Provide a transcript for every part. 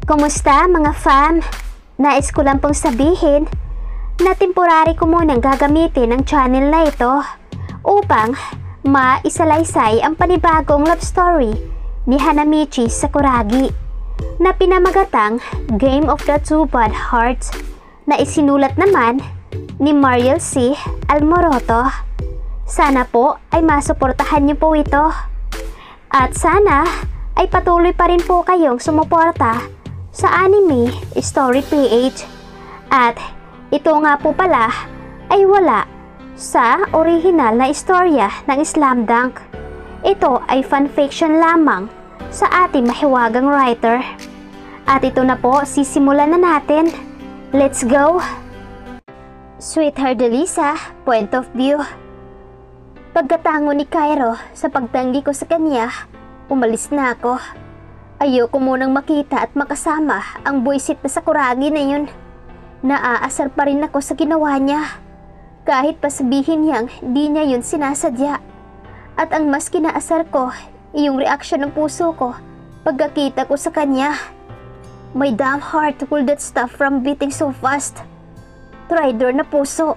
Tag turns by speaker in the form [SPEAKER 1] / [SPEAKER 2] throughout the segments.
[SPEAKER 1] Kumusta mga fam? Nais ko lang pong sabihin na temporary ko munang gagamitin ang channel na ito upang maisalaysay ang panibagong love story ni Hanamichi Sakuragi na pinamagatang Game of the Two Bad Hearts na isinulat naman ni Mariel C. Almoroto. Sana po ay masuportahan niyo po ito at sana ay patuloy pa rin po kayong sumuporta sa Anime Story PH. At ito nga po pala ay wala sa original na istorya ng Slam Dunk. Ito ay fanfiction lamang sa ating mahiwagang writer. At ito na po, sisimulan na natin. Let's go! Sweetheart Delisa, point of view. Pagkatango ni Cairo sa pagtanggi ko sa kanya, umalis na ako. Ayoko munang makita at makasama ang buwisit na Sakuragi na yun. Naaasar pa rin ako sa ginawa niya. Kahit pa sabihin niyang di niya yun sinasadya. At ang mas kinaasar ko, iyong reaksyon ng puso ko pagkakita ko sa kanya. My damn heart pulled that stuff from beating so fast. Traitor na puso.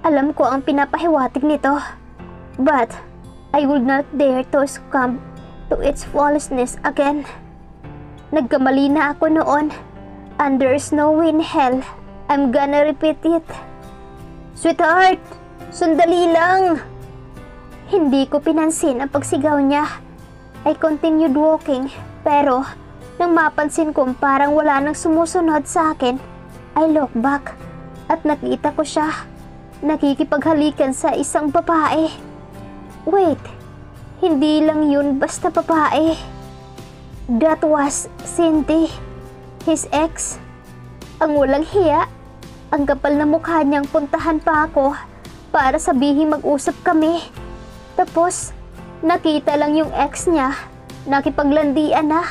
[SPEAKER 1] Alam ko ang pinapahiwatig nito. But I would not dare to succumb to its flawlessness again. Nagkamali na ako noon, and there's no way in hell I'm gonna repeat it. Sweetheart, sandali lang. Hindi ko pinansin ang pagsigaw niya. I continued walking, pero nang mapansin kong parang wala nang sumusunod sa akin, I look back at nakita ko siya nakikipaghalikan sa isang babae. Wait, hindi lang yun basta babae. That was Cindy, his ex. Ang walang hiya. Ang kapal na mukha niyang puntahan pa ako para sabihin mag-usap kami. Tapos, nakita lang yung ex niya, nakipaglandian na.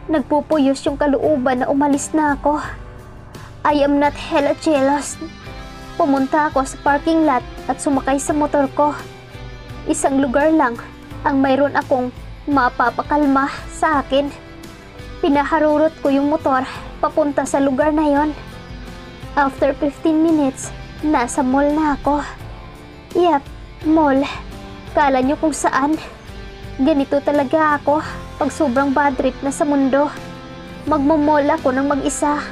[SPEAKER 1] Nagpupuyos yung kalooban na umalis na ako. I am not hella jealous. Pumunta ako sa parking lot at sumakay sa motor ko. Isang lugar lang ang mayroon akong mapapakalma sa akin. Pinaharurot ko yung motor papunta sa lugar na yon. After 15 minutes, nasa mall na ako. Yep, mall. Kala nyo kung saan? Ganito talaga ako pag sobrang bad trip na sa mundo. Magmamall ako ng mag-isa.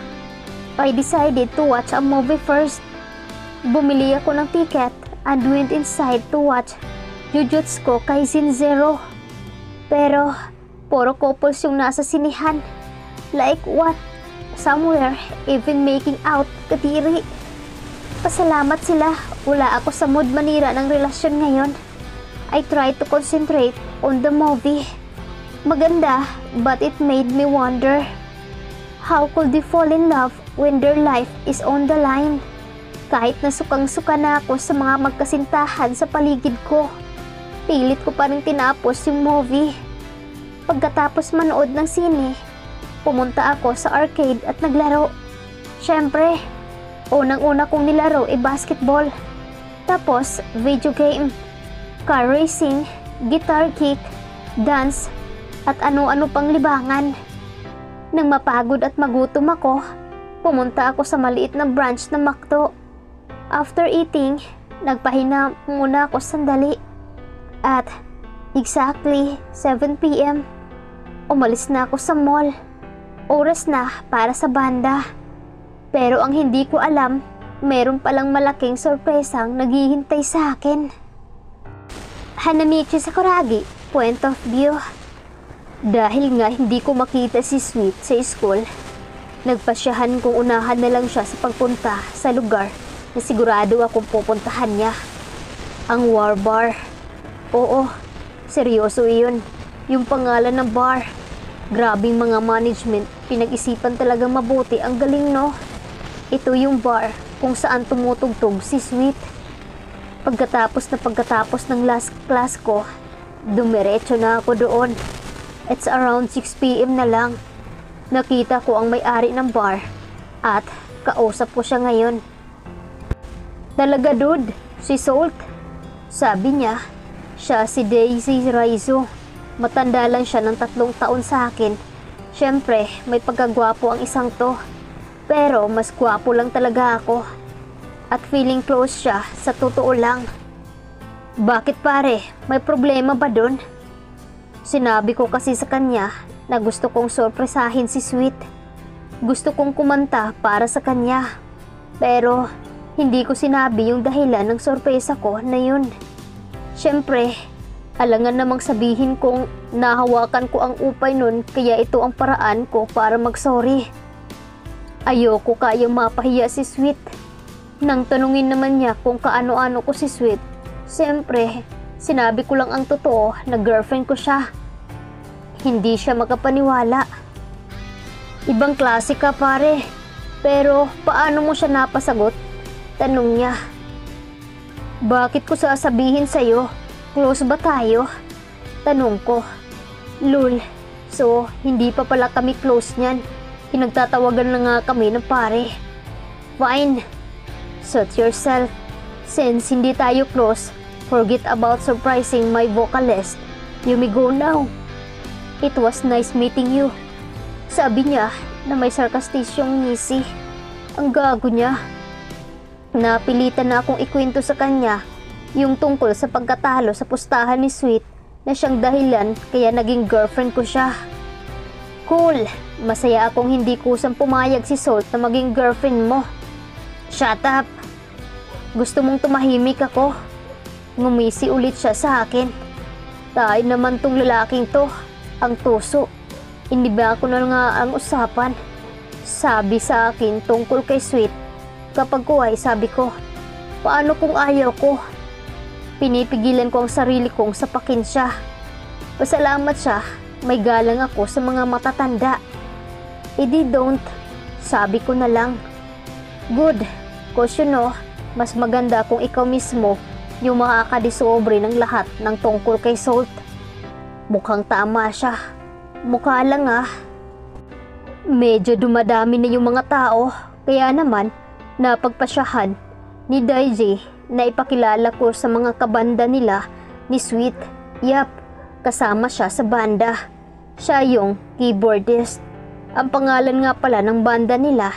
[SPEAKER 1] I decided to watch a movie first. Bumili ako ng ticket and went inside to watch Jujutsu Kaisen Zero. Pero, puro couples yung nasa sinihan. Like what? Somewhere, even making out, kadiri. Pasalamat sila, wala ako sa mood manira ng relasyon ngayon. I tried to concentrate on the movie. Maganda, but it made me wonder. How could they fall in love when their life is on the line? Kahit nasukang-suka na ako sa mga magkasintahan sa paligid ko, pilit ko pa rin tinapos yung movie. Pagkatapos manood ng sine, pumunta ako sa arcade at naglaro. Siyempre, unang-una kong nilaro ay basketball. Tapos, video game, car racing, guitar kick, dance, at ano-ano pang libangan. Nang mapagod at magutom ako, pumunta ako sa maliit na branch ng McDo. After eating, nagpahinga muna ako sandali. At exactly 7 p.m., umalis na ako sa mall. Oras na para sa banda. Pero ang hindi ko alam, meron palang malaking sorpresang naghihintay sa akin. Hanamichi Sakuragi, point of view. Dahil nga hindi ko makita si Sweet sa school, nagpasyahan kong unahan na lang siya sa pagpunta sa lugar na sigurado akong pupuntahan niya. Ang War Bar. Oo, seryoso iyon. Yung pangalan ng bar. Grabing mga management, pinag-isipan talagang mabuti. Ang galing, no? Ito yung bar kung saan tumutugtog si Sweet. Pagkatapos ng last class ko, dumiretso na ako doon. It's around 6 p.m. na lang. Nakita ko ang may-ari ng bar at kausap ko siya ngayon. Talaga dude, si Salt. Sabi niya, siya si Daisy Raizo. Matanda lang siya ng 3 taon sa akin, Siyempre, may pagkagwapo ang isang to. Pero mas gwapo lang talaga ako. At feeling close siya sa totoo lang. Bakit pare? May problema ba dun? Sinabi ko kasi sa kanya na gusto kong sorpresahin si Sweet. Gusto kong kumanta para sa kanya. Pero hindi ko sinabi yung dahilan ng sorpresa ko na yun. Siyempre, alangan namang sabihin kong nahawakan ko ang upay nun kaya ito ang paraan ko para mag-sorry. Ayoko kayang mapahiya si Sweet. Nang tanungin naman niya kung kaano-ano ko si Sweet, siyempre, sinabi ko lang ang totoo na girlfriend ko siya. Hindi siya makapaniwala. Ibang klase ka pare, pero paano mo siya napasagot? Tanong niya. Bakit ko sasabihin sa'yo? Close ba tayo? Tanong ko. Lul, so hindi pa pala kami close niyan. Pinagtatawagan na nga kami ng pare. Fine. Suit yourself. Since hindi tayo close, forget about surprising my vocalist. You may go now. It was nice meeting you. Sabi niya na may sarkastisyong ngisi. Ang gago niya. Napilitan na akong ikwento sa kanya yung tungkol sa pagkatalo sa pustahan ni Sweet na siyang dahilan kaya naging girlfriend ko siya. Cool, masaya akong hindi kusang pumayag si Salt na maging girlfriend mo. Shut up. Gusto mong tumahimik ako? Ngumisi ulit siya sa akin. Tayo naman tong lalaking to, ang tuso. Hindi ba ako na nga ang usapan? Sabi sa akin tungkol kay Sweet. Kapag kuhay, sabi ko, paano kung ayaw ko? Pinipigilan ko ang sarili kong sapakin siya. Pasalamat siya, may galang ako sa mga matatanda. Edi don't, sabi ko na lang. Good, cause you know, mas maganda kung ikaw mismo yung makakadisobre ng lahat ng tungkol kay Salt. Mukhang tama siya. Mukha lang ah. Medyo dumadami na yung mga tao, kaya naman, napagpasyahan ni Daiji na ipakilala ko sa mga kabanda nila ni Sweet. Yap, kasama siya sa banda. Siya yung keyboardist. Ang pangalan nga pala ng banda nila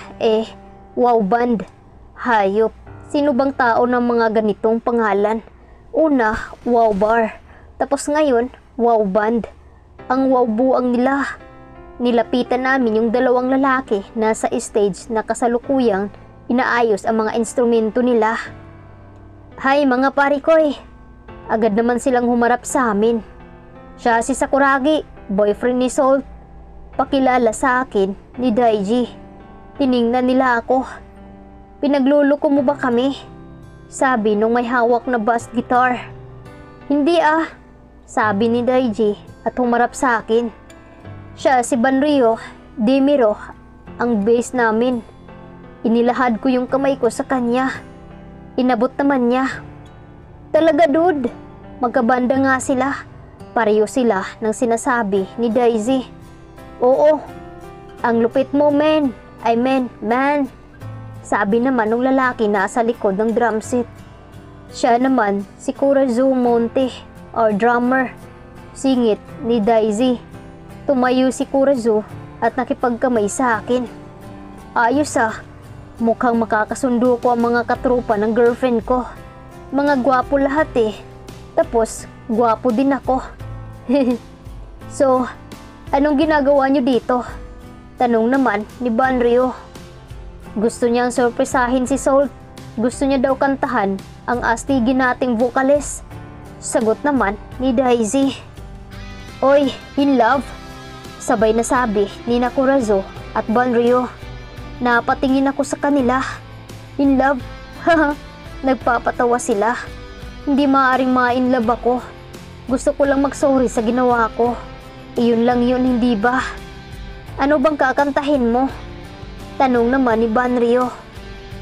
[SPEAKER 1] Wow Band. Hayop, sino bang tao ng mga ganitong pangalan? Una, Wow Bar. Tapos ngayon, Wow Band. Ang wow buang nila. Nilapitan namin yung dalawang lalaki nasa stage na kasalukuyang inaayos ang mga instrumento nila. Hay mga parikoy, agad naman silang humarap sa amin. Siya si Sakuragi, boyfriend ni Salt. Pakilala sa akin ni Daiji. Tiningnan nila ako. Pinagluloko mo ba kami? Sabi nung may hawak na bass guitar. Hindi ah, sabi ni Daiji at humarap sa akin. Siya si Banrio Demiro, ang bass namin. Inilahad ko yung kamay ko sa kanya. Inabot naman niya. Talaga dude, magkabanda nga sila. Pareho sila ng sinasabi ni Daisy. Oo, ang lupit mo man. Man. Sabi naman ng lalaki na sa likod ng drum set. Siya naman si Kurazu Monte or drummer. Singit ni Daisy. Tumayo si Kurazu at nakipagkamay sa akin. Ayos ah. Mukhang makakasundo ko ang mga katrupa ng girlfriend ko. Mga gwapo lahat Tapos, gwapo din ako. So, anong ginagawa nyo dito? Tanong naman ni Banrio. Gusto niyang sorpresahin si Salt. Gusto niya daw kantahan ang astigin nating vocalist. Sagot naman ni Daisy. Oy, in love? Sabay na sabi ni Nakurazo at Banrio. Napatingin ako sa kanila. In love? Haha, nagpapatawa sila. Hindi maaaring ma-in love ako. Gusto ko lang mag-sorry sa ginawa ko. Iyon lang yun, hindi ba? Ano bang kakantahin mo? Tanong naman ni Banrio.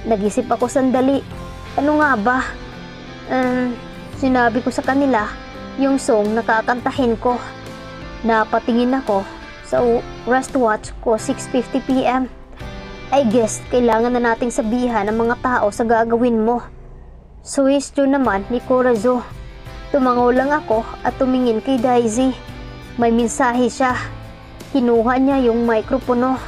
[SPEAKER 1] Nag-isip ako sandali. Ano nga ba? Sinabi ko sa kanila yung song na kakantahin ko. Napatingin ako sa wristwatch ko 6:50 PM. I guess, kailangan na nating sabihan ng mga tao sa gagawin mo. Suwestyo naman ni Kurazo. Tumango lang ako at tumingin kay Daisy. May mensahe siya. Kinuha niya yung mikropono.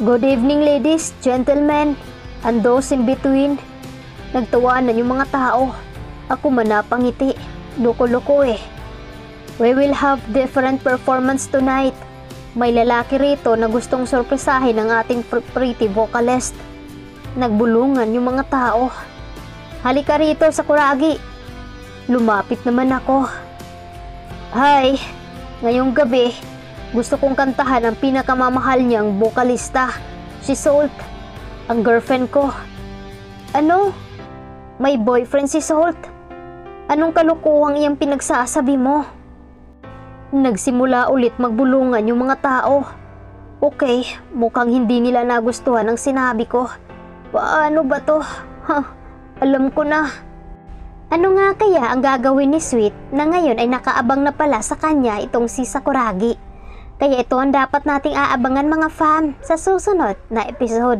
[SPEAKER 1] Good evening ladies, gentlemen, and those in between. Nagtawanan yung mga tao. Ako man napangiti. Loko-loko eh. We will have different performance tonight. May lalaki rito na gustong sorpresahin ang ating pretty vocalist. Nagbulungan yung mga tao. Halika rito, Sakuragi. Lumapit naman ako. Hi, ngayong gabi, gusto kong kantahan ang pinakamamahal niyang bokalista, si Salt, ang girlfriend ko. Ano? May boyfriend si Salt? Anong kalukuhang iyang pinagsasabi mo? Nagsimula ulit magbulungan yung mga tao. Okay, mukhang hindi nila nagustuhan ang sinabi ko. Paano ba to? Alam ko na. Ano nga kaya ang gagawin ni Sweet na ngayon ay nakaabang na pala sa kanya itong si Sakuragi? Kaya ito ang dapat nating aabangan mga fam sa susunod na episode.